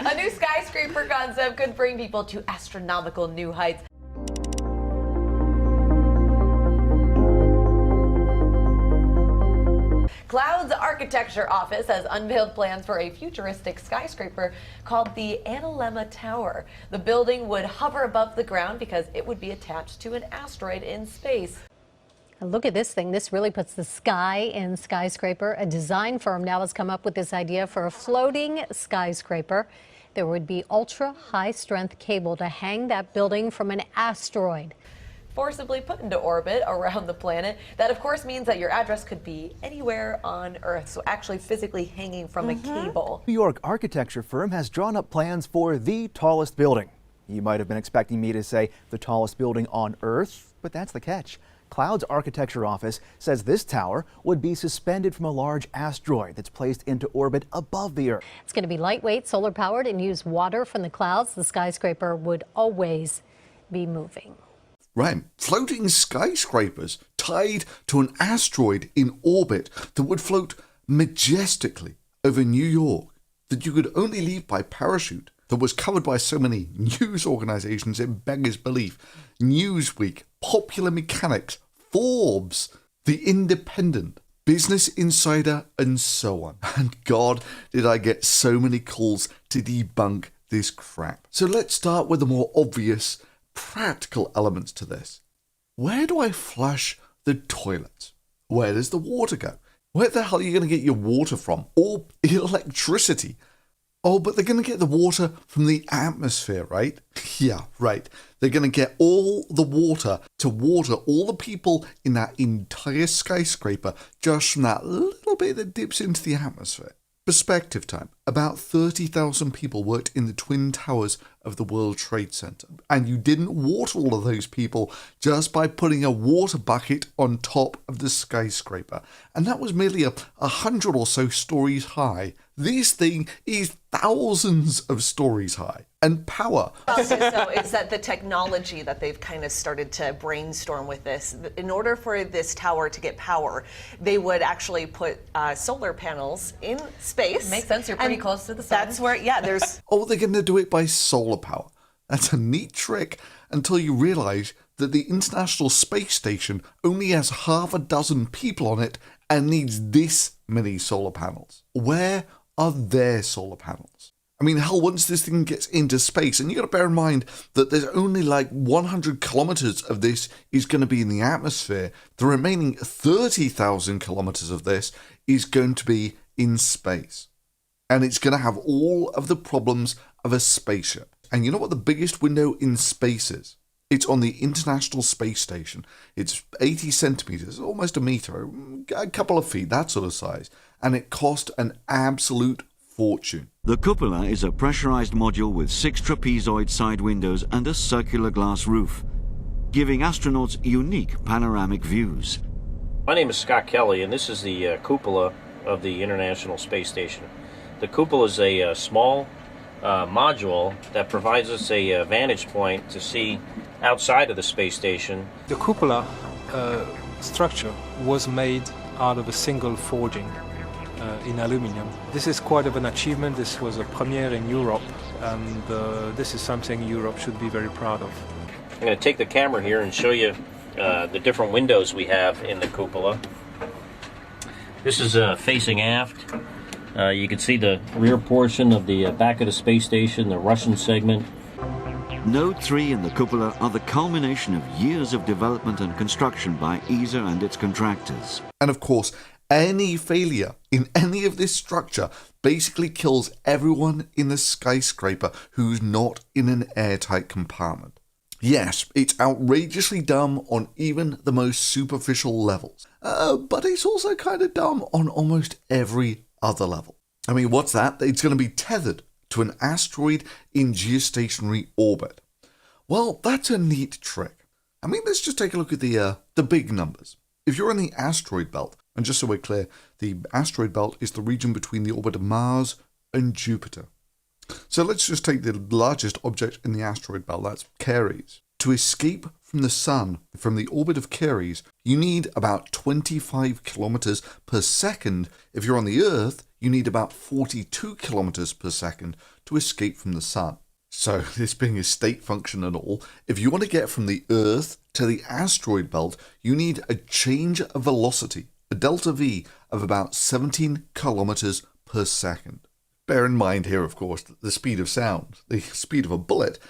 A new skyscraper concept could bring people to astronomical new heights. Cloud's architecture office has unveiled plans for a futuristic skyscraper called the Analemma Tower. The building would hover above the ground because it would be attached to an asteroid in space. Look at this thing. This really puts the sky in Skyscraper. A design firm now has come up with this idea for a floating skyscraper. There would be ultra high strength cable to hang that building from an asteroid. Forcibly put into orbit around the planet. That, of course, means that your address could be anywhere on Earth, so actually physically hanging from a cable. New York architecture firm has drawn up plans for the tallest building. You might have been expecting me to say the tallest building on Earth, but that's the catch. Cloud's architecture office says this tower would be suspended from a large asteroid that's placed into orbit above the Earth. It's going to be lightweight, solar powered, and use water from the clouds. The skyscraper would always be moving. Right, floating skyscrapers tied to an asteroid in orbit that would float majestically over New York, that you could only leave by parachute, that was covered by so many news organizations it beggars belief. Newsweek, Popular Mechanics, Forbes, The Independent, Business Insider, and so on. And God, did I get so many calls to debunk this crap. So let's start with the more obvious practical elements to this. Where do I flush the toilets? Where does the water go? Where the hell are you going to get your water from? Or electricity? Oh, but they're going to get the water from the atmosphere, right? Yeah, right. They're going to get all the water to water all the people in that entire skyscraper just from that little bit that dips into the atmosphere. Perspective time. About 30,000 people worked in the Twin Towers of the World Trade Center. And you didn't water all of those people just by putting a water bucket on top of the skyscraper. And that was merely 100 or so stories high. This thing is thousands of stories high. And power. Also, so is that the technology that they've kind of started to brainstorm with this. In order for this tower to get power, they would actually put solar panels in space. Makes sense. You're pretty close to the sun. That's where, yeah, there's... Oh, they're going to do it by solar power. That's a neat trick until you realize that the International Space Station only has half a dozen people on it and needs this many solar panels. Where are their solar panels? I mean, hell, once this thing gets into space, and you got to bear in mind that there's only like 100 kilometers of this is going to be in the atmosphere. The remaining 30,000 kilometers of this is going to be in space. And it's going to have all of the problems of a spaceship. And you know what the biggest window in space is? It's on the International Space Station. It's 80 centimeters, almost a meter, a couple of feet, that sort of size. And it cost an absolute fortune. The cupola is a pressurized module with 6 trapezoid side windows and a circular glass roof, giving astronauts unique panoramic views. My name is Scott Kelly, and this is the cupola of the International Space Station. The cupola is a small module that provides us a vantage point to see outside of the space station. The cupola structure was made out of a single forging in aluminum. This is quite of an achievement. This was a premiere in Europe, and this is something Europe should be very proud of. I'm going to take the camera here and show you the different windows we have in the cupola. This is facing aft. You can see the rear portion of the back of the space station, the Russian segment. Node 3 and the cupola are the culmination of years of development and construction by ESA and its contractors. And of course, any failure in any of this structure basically kills everyone in the skyscraper who's not in an airtight compartment. Yes, it's outrageously dumb on even the most superficial levels, but it's also kind of dumb on almost every other level. I mean, what's that? It's going to be tethered to an asteroid in geostationary orbit. Well, that's a neat trick. I mean, let's just take a look at the big numbers. If you're in the asteroid belt, and just so we're clear, the asteroid belt is the region between the orbit of Mars and Jupiter. So let's just take the largest object in the asteroid belt, that's Ceres. To escape from the sun from the orbit of Ceres, you need about 25 kilometers per second. If you're on the Earth, you need about 42 kilometers per second to escape from the sun. So, this being a state function and all, if you want to get from the Earth to the asteroid belt, you need a change of velocity, a delta V, of about 17 kilometers per second. Bear in mind here, of course, that the speed of sound, the speed of a bullet,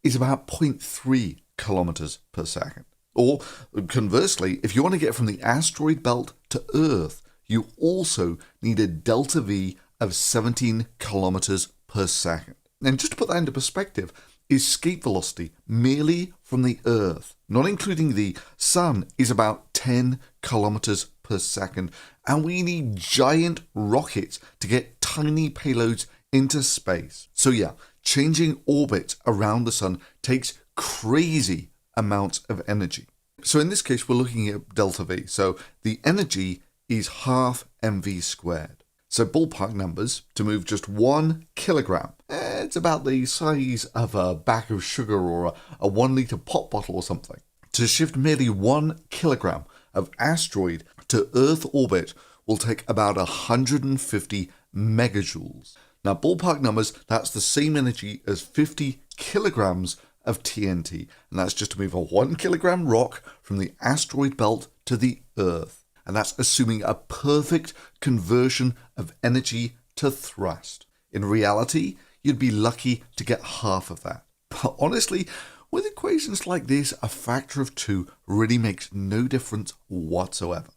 is about 0.3 kilometers per second. Or, conversely, if you want to get from the asteroid belt to Earth, you also need a delta V of 17 kilometers per second. And just to put that into perspective, escape velocity merely from the Earth, not including the Sun, is about 10 kilometers per second. And we need giant rockets to get tiny payloads into space. So yeah, changing orbit around the Sun takes crazy amounts of energy. So in this case, we're looking at delta V. So the energy is half mv squared. So ballpark numbers, to move just 1 kilogram, it's about the size of a bag of sugar or a 1 litre pop bottle or something. To shift merely 1 kilogram of asteroid to Earth orbit will take about 150 megajoules. Now ballpark numbers, that's the same energy as 50 kilograms of TNT, and that's just to move a 1 kilogram rock from the asteroid belt to the Earth. And that's assuming a perfect conversion of energy to thrust. In reality, you'd be lucky to get half of that. But honestly, with equations like this, a factor of 2 really makes no difference whatsoever.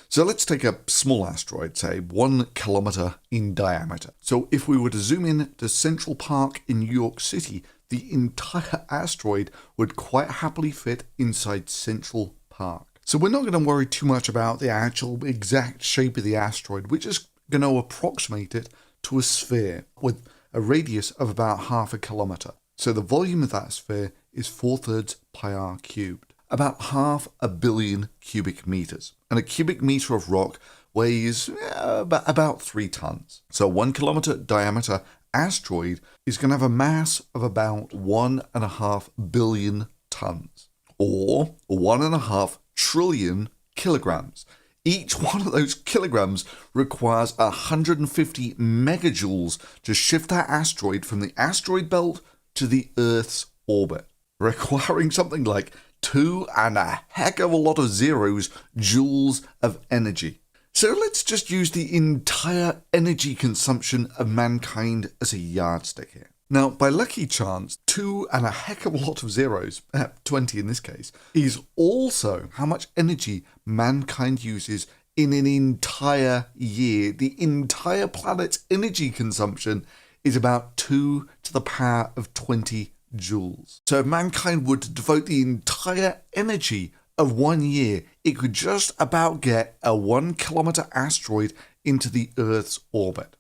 So let's take a small asteroid, say 1 kilometer in diameter. So if we were to zoom in to Central Park in New York City, the entire asteroid would quite happily fit inside Central Park. So we're not going to worry too much about the actual exact shape of the asteroid. We're just going to approximate it to a sphere with a radius of about half a kilometer. So the volume of that sphere is 4/3 pi r cubed, about 500 million cubic meters. And a cubic meter of rock weighs about 3 tons. So a 1 kilometer diameter asteroid is going to have a mass of about 1.5 billion tons, or 1.5 trillion kilograms. Each one of those kilograms requires 150 megajoules to shift that asteroid from the asteroid belt to the Earth's orbit, requiring something like 2 and a heck of a lot of zeros joules of energy. So let's just use the entire energy consumption of mankind as a yardstick here. Now, by lucky chance, 2 and a heck of a lot of zeros, 20 in this case, is also how much energy mankind uses in an entire year. The entire planet's energy consumption is about 2 to the power of 20 joules. So if mankind were to devote the entire energy of 1 year, it could just about get a 1 kilometer asteroid into the Earth's orbit.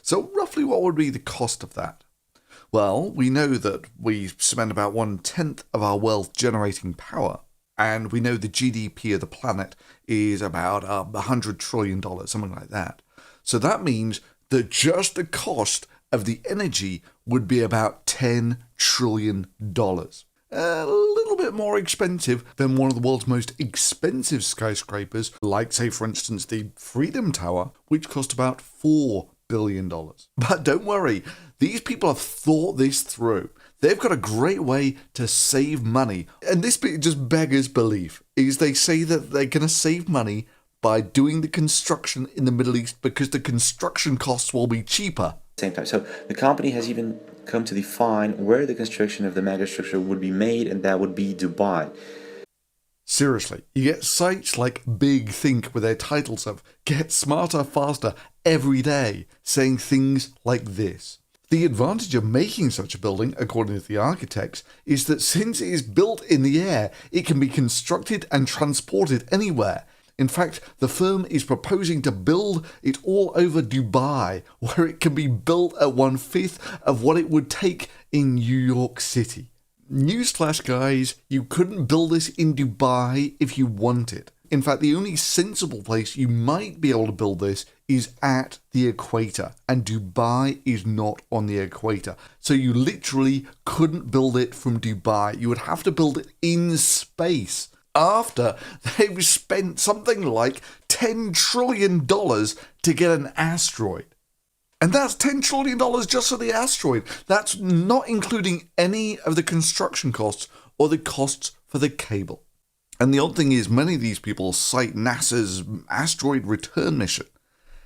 So roughly what would be the cost of that? Well, we know that we spend about 1/10 of our wealth generating power, and we know the GDP of the planet is about $100 trillion, something like that. So that means that just the cost of the energy would be about $10 trillion. A little bit more expensive than one of the world's most expensive skyscrapers, like, say, for instance, the Freedom Tower, which cost about $4 billion. But don't worry, these people have thought this through. They've got a great way to save money. And this bit just beggars belief, is they say that they're going to save money by doing the construction in the Middle East because the construction costs will be cheaper. Same time. So the company has even come to define where the construction of the megastructure would be made, and that would be Dubai. Seriously, you get sites like Big Think with their titles of Get Smarter Faster Every Day, saying things like this. The advantage of making such a building, according to the architects, is that since it is built in the air, it can be constructed and transported anywhere. In fact, the firm is proposing to build it all over Dubai, where it can be built at 1/5 of what it would take in New York City. Newsflash, guys, you couldn't build this in Dubai if you wanted. In fact, the only sensible place you might be able to build this is at the equator, and Dubai is not on the equator. So you literally couldn't build it from Dubai. You would have to build it in space after they've spent something like $10 trillion to get an asteroid. And that's $10 trillion just for the asteroid. That's not including any of the construction costs or the costs for the cable. And the odd thing is, many of these people cite NASA's asteroid return mission.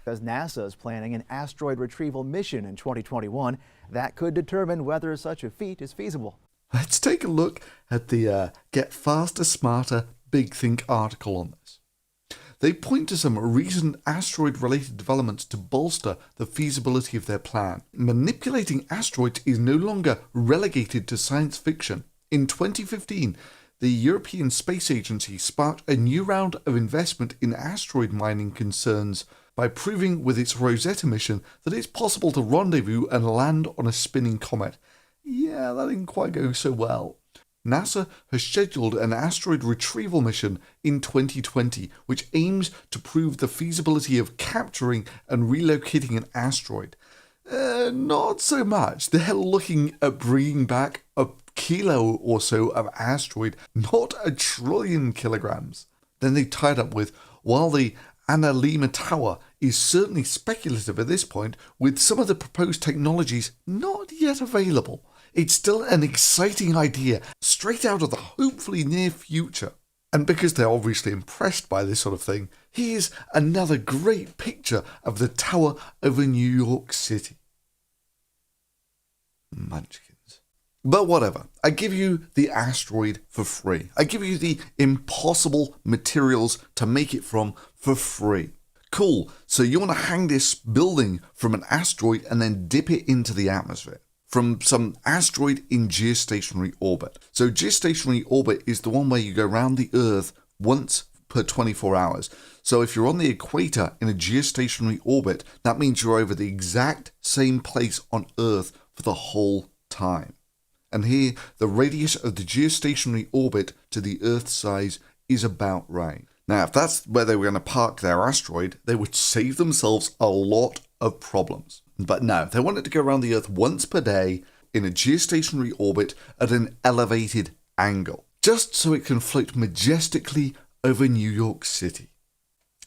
Because NASA is planning an asteroid retrieval mission in 2021 that could determine whether such a feat is feasible. Let's take a look at the Get Faster, Smarter, Big Think article on this. They point to some recent asteroid-related developments to bolster the feasibility of their plan. Manipulating asteroids is no longer relegated to science fiction. In 2015, the European Space Agency sparked a new round of investment in asteroid mining concerns by proving with its Rosetta mission that it's possible to rendezvous and land on a spinning comet. Yeah, that didn't quite go so well. NASA has scheduled an asteroid retrieval mission in 2020, which aims to prove the feasibility of capturing and relocating an asteroid. Not so much. They're looking at bringing back a kilo or so of asteroid, not 1 trillion kilograms. Then they tied up with, while the Analema Tower is certainly speculative at this point, with some of the proposed technologies not yet available, it's still an exciting idea straight out of the hopefully near future. And because they're obviously impressed by this sort of thing, here's another great picture of the tower over New York City. Munchkins. But whatever, I give you the asteroid for free. I give you the impossible materials to make it from for free. Cool, so you want to hang this building from an asteroid and then dip it into the atmosphere from some asteroid in geostationary orbit. So geostationary orbit is the one where you go around the Earth once per 24 hours. So if you're on the equator in a geostationary orbit, that means you're over the exact same place on Earth for the whole time. And here, the radius of the geostationary orbit to the Earth's size is about right. Now, if that's where they were going to park their asteroid, they would save themselves a lot of problems. But no, they wanted to go around the Earth once per day in a geostationary orbit at an elevated angle, just so it can float majestically over New York City.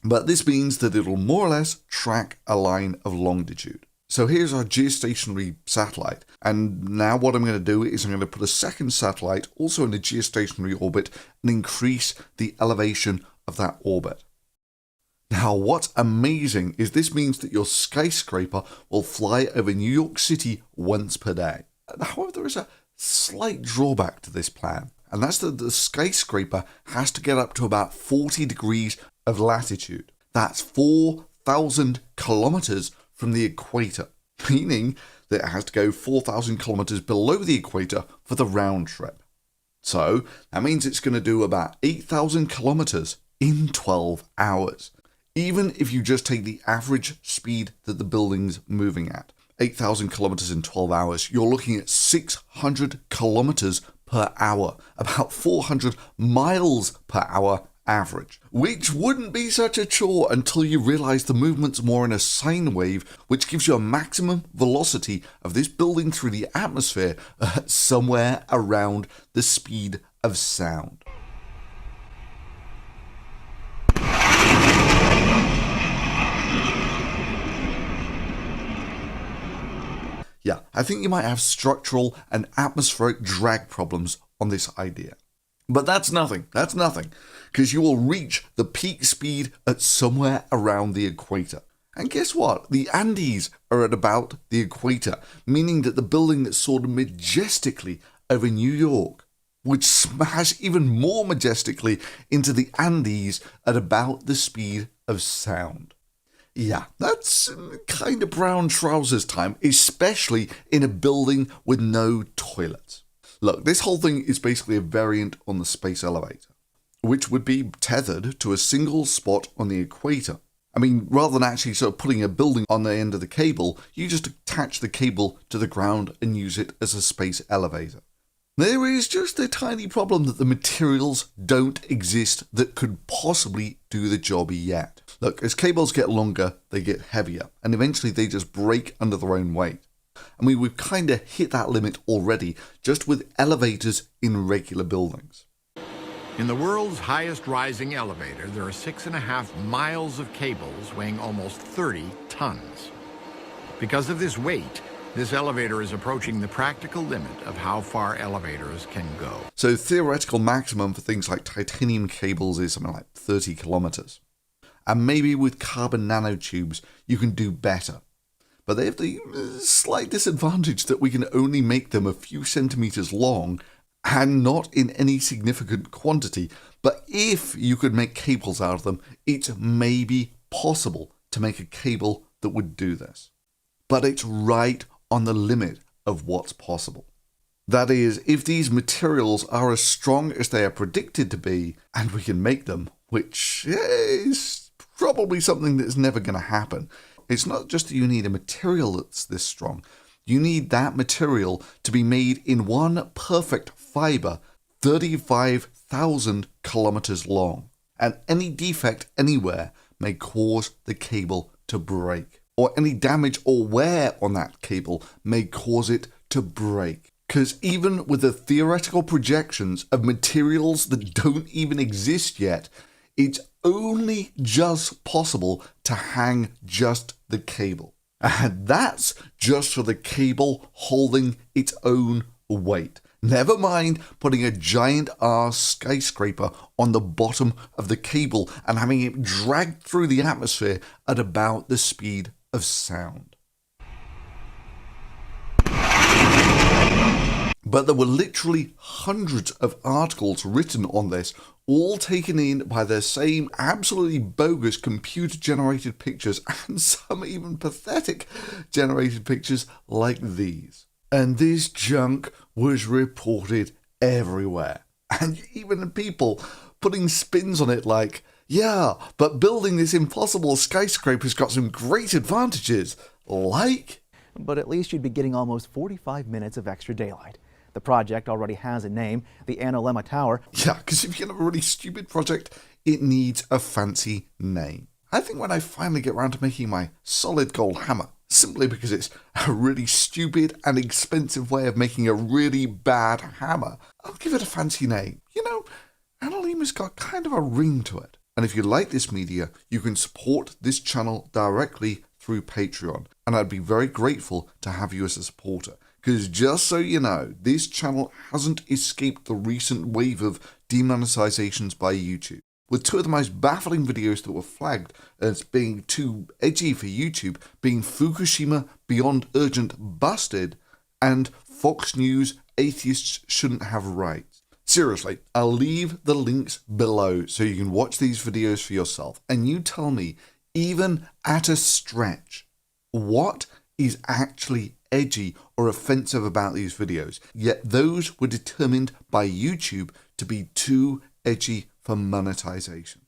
But this means that it'll more or less track a line of longitude. So here's our geostationary satellite, and now what I'm going to do is I'm going to put a second satellite also in a geostationary orbit and increase the elevation of that orbit. Now what's amazing is this means that your skyscraper will fly over New York City once per day. However, there is a slight drawback to this plan, and that's that the skyscraper has to get up to about 40 degrees of latitude. That's 4,000 kilometers from the equator, meaning that it has to go 4,000 kilometers below the equator for the round trip. So that means it's going to do about 8,000 kilometers in 12 hours. Even if you just take the average speed that the building's moving at, 8,000 kilometers in 12 hours, you're looking at 600 kilometers per hour, about 400 miles per hour average, which wouldn't be such a chore until you realize the movement's more in a sine wave, which gives you a maximum velocity of this building through the atmosphere somewhere around the speed of sound. Yeah, I think you might have structural and atmospheric drag problems on this idea. But that's nothing, because you will reach the peak speed at somewhere around the equator. And guess what? The Andes are at about the equator, meaning that the building that soared majestically over New York would smash even more majestically into the Andes at about the speed of sound. Yeah, that's kind of brown trousers time, especially in a building with no toilets. Look, this whole thing is basically a variant on the space elevator, which would be tethered to a single spot on the equator. I mean, rather than actually sort of putting a building on the end of the cable, you just attach the cable to the ground and use it as a space elevator. There is just a tiny problem that the materials don't exist that could possibly do the job yet. Look, as cables get longer, they get heavier, and eventually they just break under their own weight. I mean, we've kind of hit that limit already, just with elevators in regular buildings. In the world's highest rising elevator, there are 6.5 miles of cables weighing almost 30 tons. Because of this weight, this elevator is approaching the practical limit of how far elevators can go. So theoretical maximum for things like titanium cables is something like 30 kilometers. And maybe with carbon nanotubes, you can do better. But they have the slight disadvantage that we can only make them a few centimeters long and not in any significant quantity. But if you could make cables out of them, it's maybe possible to make a cable that would do this. But it's right on the limit of what's possible. That is, if these materials are as strong as they are predicted to be, and we can make them, which is probably something that's never going to happen. It's not just that you need a material that's this strong. You need that material to be made in one perfect fiber, 35,000 kilometers long. And any defect anywhere may cause the cable to break. Or any damage or wear on that cable may cause it to break. Because even with the theoretical projections of materials that don't even exist yet, it's only just possible to hang just the cable. And that's just for the cable holding its own weight. Never mind putting a giant ass skyscraper on the bottom of the cable and having it dragged through the atmosphere at about the speed of sound. But there were literally hundreds of articles written on this, all taken in by the same absolutely bogus computer-generated pictures, and some even pathetic generated pictures like these. And this junk was reported everywhere. And even people putting spins on it like, yeah, but building this impossible skyscraper's got some great advantages, like... But at least you'd be getting almost 45 minutes of extra daylight. The project already has a name, the Analemma Tower. Yeah, because if you have a really stupid project, it needs a fancy name. I think when I finally get around to making my solid gold hammer, simply because it's a really stupid and expensive way of making a really bad hammer, I'll give it a fancy name. You know, Analemma's got kind of a ring to it. And if you like this media, you can support this channel directly through Patreon. And I'd be very grateful to have you as a supporter. Because just so you know, this channel hasn't escaped the recent wave of demonetizations by YouTube. With two of the most baffling videos that were flagged as being too edgy for YouTube being Fukushima Beyond Urgent Busted and Fox News Atheists Shouldn't Have Rights. Seriously, I'll leave the links below so you can watch these videos for yourself. And you tell me, even at a stretch, what is actually edgy or offensive about these videos? Yet those were determined by YouTube to be too edgy for monetization.